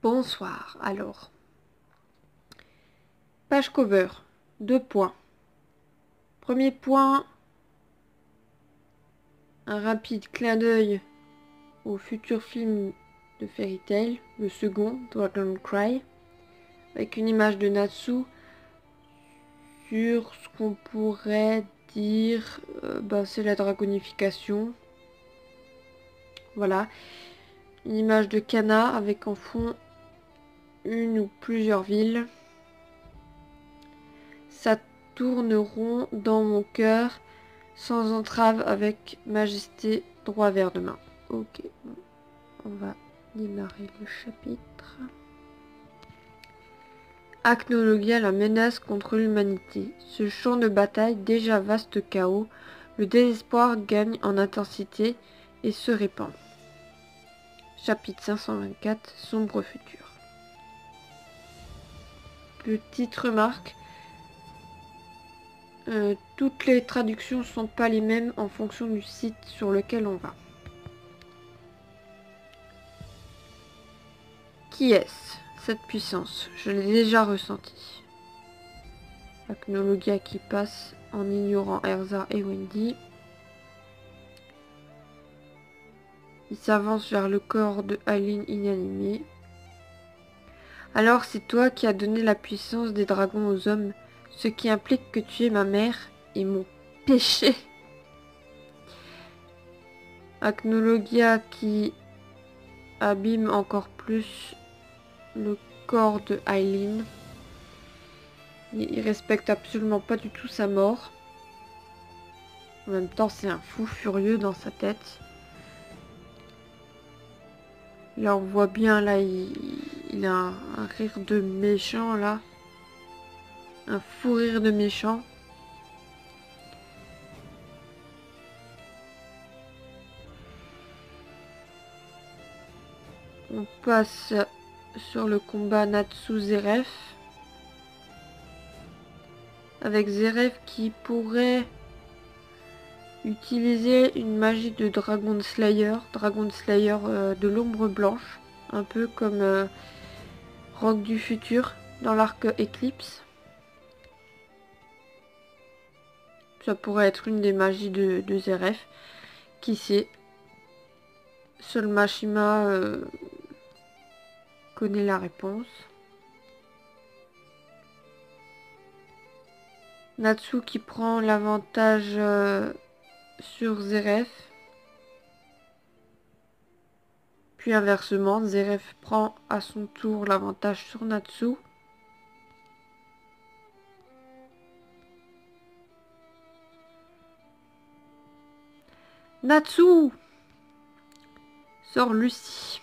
Bonsoir, alors. Page cover, 2 points. Premier point, un rapide clin d'œil au futur film de Fairy Tail, le second, Dragon Cry, avec une image de Natsu sur ce qu'on pourrait dire, c'est la dragonification. Voilà, une image de Kana avec en fond une ou plusieurs villes. Ça tourne rond dans mon cœur, sans entrave, avec majesté, droit vers demain. Ok, on va démarrer le chapitre. Acnologia, la menace contre l'humanité. Ce champ de bataille, déjà vaste chaos, le désespoir gagne en intensité et se répand. Chapitre 524, sombre futur. Petite remarque. Toutes les traductions ne sont pas les mêmes en fonction du site sur lequel on va. Qui est-ce, cette puissance? Je l'ai déjà ressentie. Acnologia qui passe en ignorant Erza et Wendy. Il s'avance vers le corps de Aileen inanimé. Alors c'est toi qui as donné la puissance des dragons aux hommes, ce qui implique que tu es ma mère et mon péché. Acnologia qui abîme encore plus le corps de Aileen. Il respecte absolument pas du tout sa mort. En même temps, c'est un fou furieux dans sa tête. Là, on voit bien, là, il a un rire de méchant, là. Un fou rire de méchant. On passe sur le combat Natsu-Zeref. Avec Zeref qui pourrait utiliser une magie de Dragon Slayer. Dragon Slayer de l'ombre blanche. Un peu comme Rogue du futur dans l'arc Eclipse. Ça pourrait être une des magies de Zeref. Qui sait? Seul Mashima connaît la réponse. Natsu qui prend l'avantage sur Zeref. Puis inversement, Zeref prend à son tour l'avantage sur Natsu. Natsu sort Lucie.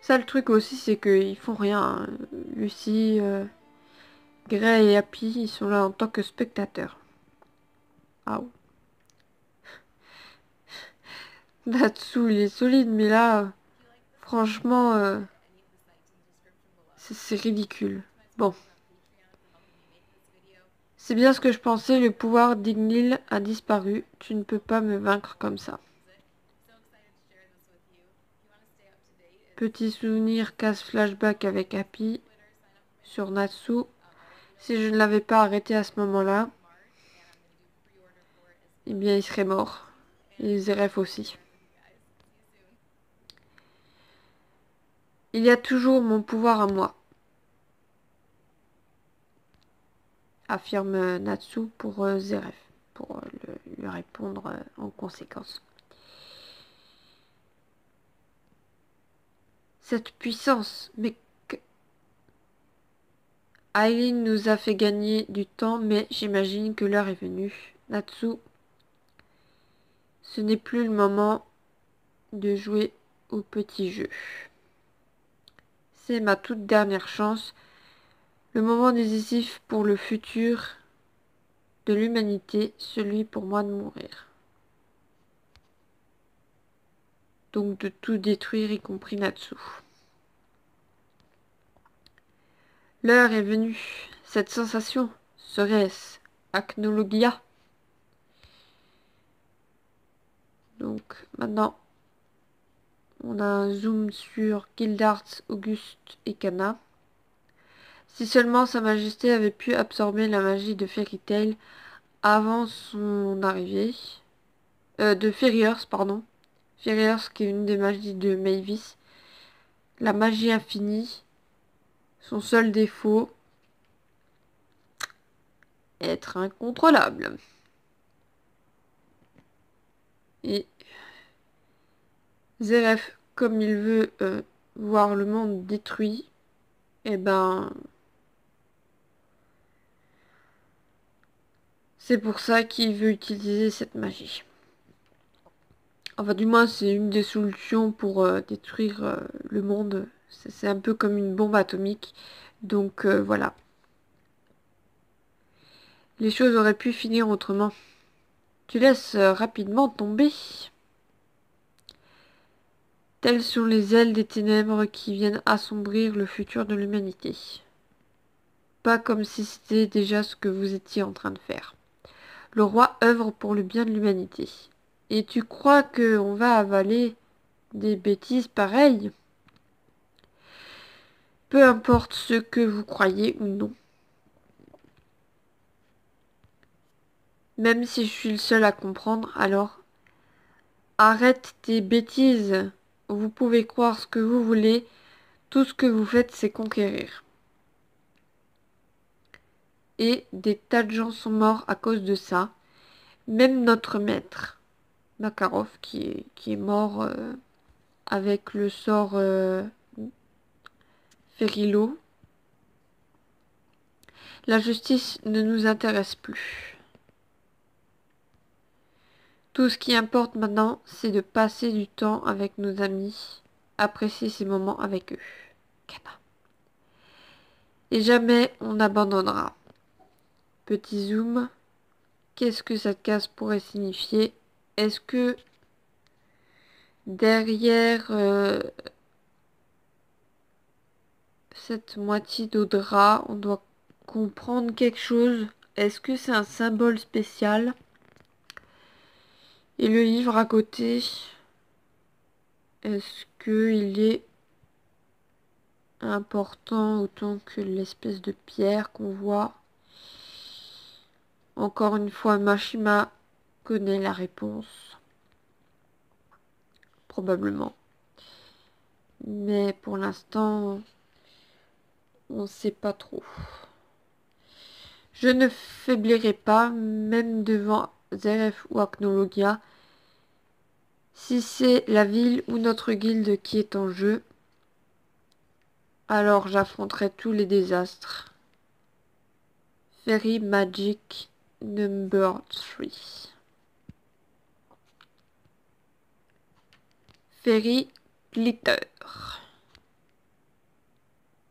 Ça, le truc aussi, c'est qu'ils font rien. Hein. Lucie, Grey et Happy, ils sont là en tant que spectateurs. Ah. Natsu, il est solide, mais là, franchement, c'est ridicule. Bon. C'est bien ce que je pensais, le pouvoir d'Ignil a disparu. Tu ne peux pas me vaincre comme ça. Petit souvenir casse flashback avec Happy sur Natsu. Si je ne l'avais pas arrêté à ce moment-là, eh bien il serait mort. Et Zeref aussi. Il y a toujours mon pouvoir à moi, affirme Natsu pour Zeref, pour lui répondre en conséquence. Cette puissance, mais Aileen nous a fait gagner du temps, mais j'imagine que l'heure est venue. Natsu, ce n'est plus le moment de jouer au petit jeu. C'est ma toute dernière chance, le moment décisif pour le futur de l'humanité, celui pour moi de mourir. Donc de tout détruire, y compris Natsu. L'heure est venue. Cette sensation, serait-ce Acnologia? Donc maintenant, On a un zoom sur Gildart, Auguste et Cana. Si seulement Sa Majesté avait pu absorber la magie de Fairy Tail avant son arrivée. De Fairy-Earth, pardon. Fairy-Earth qui est une des magies de Mavis. La magie infinie. Son seul défaut. Être incontrôlable. Et Zeref, comme il veut voir le monde détruit, eh ben... c'est pour ça qu'il veut utiliser cette magie. Enfin, du moins, c'est une des solutions pour détruire le monde. C'est un peu comme une bombe atomique. Donc, voilà. Les choses auraient pu finir autrement. Tu laisses rapidement tomber. Telles sont les ailes des ténèbres qui viennent assombrir le futur de l'humanité. Pas comme si c'était déjà ce que vous étiez en train de faire. Le roi œuvre pour le bien de l'humanité. Et tu crois qu'on va avaler des bêtises pareilles? Peu importe ce que vous croyez ou non. Même si je suis le seul à comprendre, alors arrête tes bêtises. Vous pouvez croire ce que vous voulez. Tout ce que vous faites, c'est conquérir. Et des tas de gens sont morts à cause de ça. Même notre maître, Makarov, qui est mort avec le sort Ferrilo. La justice ne nous intéresse plus. Tout ce qui importe maintenant, c'est de passer du temps avec nos amis, apprécier ces moments avec eux. Kana. Et jamais on n'abandonnera. Petit zoom. Qu'est-ce que cette case pourrait signifier? Est-ce que derrière cette moitié de drap, on doit comprendre quelque chose? Est-ce que c'est un symbole spécial? Et le livre à côté, est-ce qu'il est important autant que l'espèce de pierre qu'on voit? Encore une fois, Mashima connaît la réponse. Probablement. Mais pour l'instant, on ne sait pas trop. Je ne faiblirai pas, même devant Zeref ou Acnologia. Si c'est la ville ou notre guilde qui est en jeu, alors j'affronterai tous les désastres. Fairy Magic Number 3. Fairy Glitter.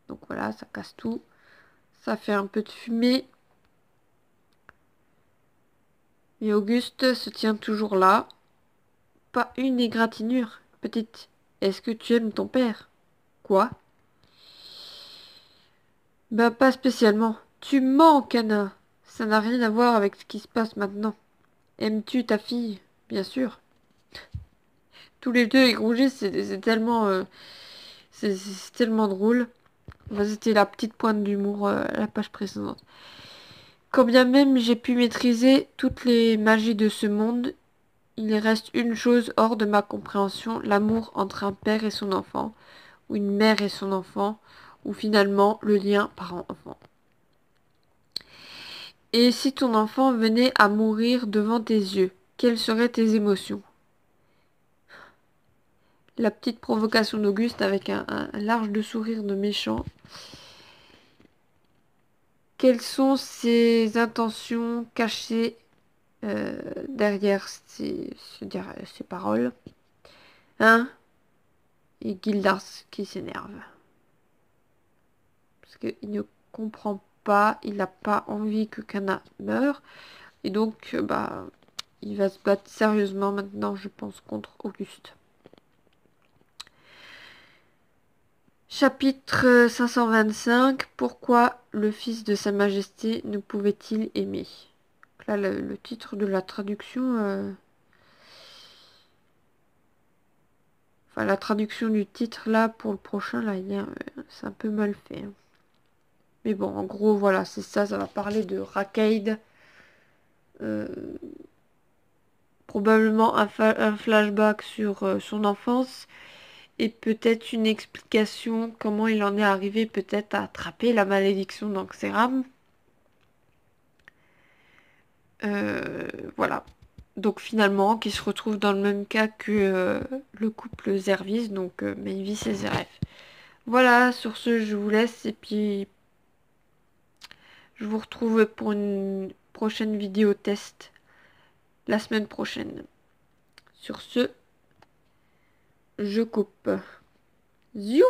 Donc voilà, ça casse tout. Ça fait un peu de fumée. Mais Auguste se tient toujours là. Pas une égratignure. Petite, est-ce que tu aimes ton père? Quoi? Bah pas spécialement. Tu mens, Cana. Ça n'a rien à voir avec ce qui se passe maintenant. Aimes-tu ta fille? Bien sûr. Tous les deux, ils rougissent, c'est tellement... c'est tellement drôle. Enfin, c'était la petite pointe d'humour à la page précédente. Quand bien même j'ai pu maîtriser toutes les magies de ce monde, il reste une chose hors de ma compréhension, l'amour entre un père et son enfant, ou une mère et son enfant, ou finalement le lien parent-enfant. Et si ton enfant venait à mourir devant tes yeux, quelles seraient tes émotions? La petite provocation d'Auguste avec un large de sourire de méchant. Quelles sont ses intentions cachées derrière ces paroles? Hein? Et Gildars qui s'énerve. Parce qu'il ne comprend pas, il n'a pas envie que Kana meure. Et donc, bah, il va se battre sérieusement maintenant, je pense, contre Auguste. Chapitre 525. Pourquoi le fils de Sa Majesté ne pouvait-il aimer? Là, le titre de la traduction... Enfin, la traduction du titre, là, pour le prochain, là, c'est un peu mal fait, hein. Mais bon, en gros, voilà, c'est ça. Ça va parler de Rakade. Euh, Probablement un flashback sur son enfance. Et peut-être une explication comment il en est arrivé peut-être à attraper la malédiction d'Anxéram. Voilà. Donc finalement, qui se retrouve dans le même cas que le couple Zervis, donc Mavis et Zeref. Voilà, sur ce, je vous laisse et puis je vous retrouve pour une prochaine vidéo test la semaine prochaine. Sur ce, je coupe. Ziou!